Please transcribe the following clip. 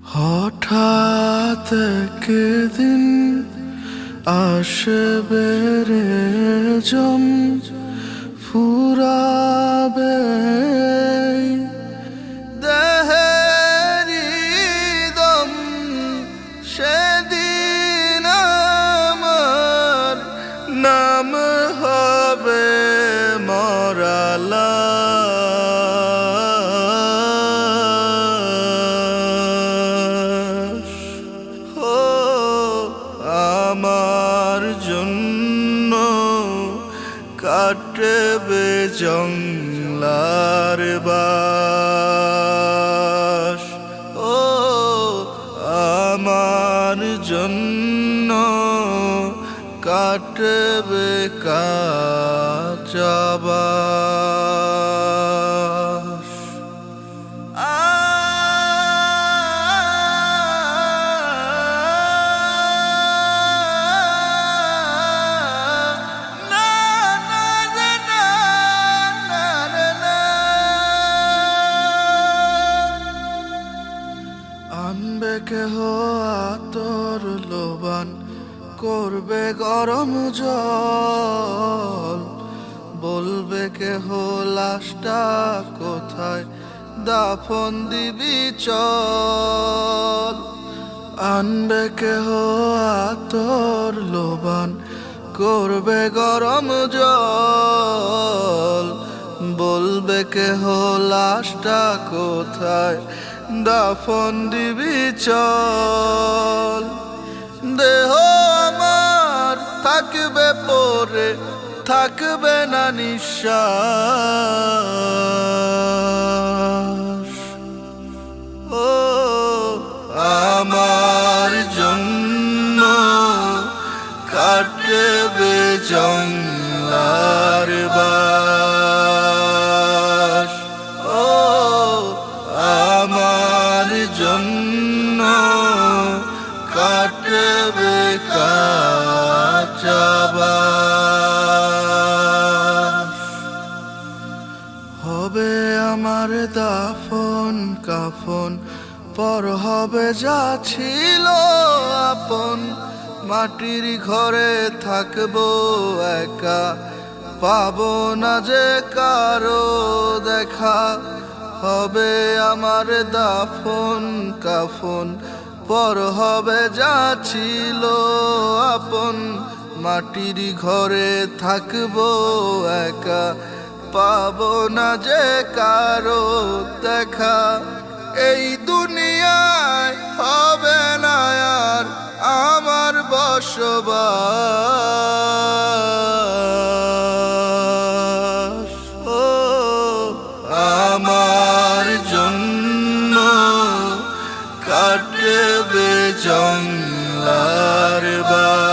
হঠাৎ একদিন আসবে রে জম ফুরাবে দেহেরি দম, সেদিন আমার নাম হবে মরালা। আমার জন্য কাটবে জংলার বাস, ও আমার জন্য কাটবে কাঁচা বাস। আনবে কেহ আতর লোবান, করবে গরম জল, বলবে কেহ লাশটা কোথায়, দাফন দিবি চল। আনবে কেহ আতর লোবান, করবে গরম জল, বলবে কেহ লাশটা কোথায়, দাফন দিবি চল। দেহ আমার থাকবে পরে, থাকবে না নিঃশ্বাস, ও আমার জন্য কাটবে জংলার বাস, ও আমার জন্য কাটবে কাঁচা বাস। হবে আমার দাফন কাফন, পর হবে যা ছিল আপন, মাটির ঘরে থাকবো একা, পাবো না যে কারো দেখা। হবে আমার দাফন কাফন, পর হবে যা ছিল আপন, মাটির ঘরে থাকবো একা, পাবো না যে কারো দেখা। এই দুনিয়ায় হবে না আর আমার বসবাস, ও আমার জন্য কাটবে জংলার বাস।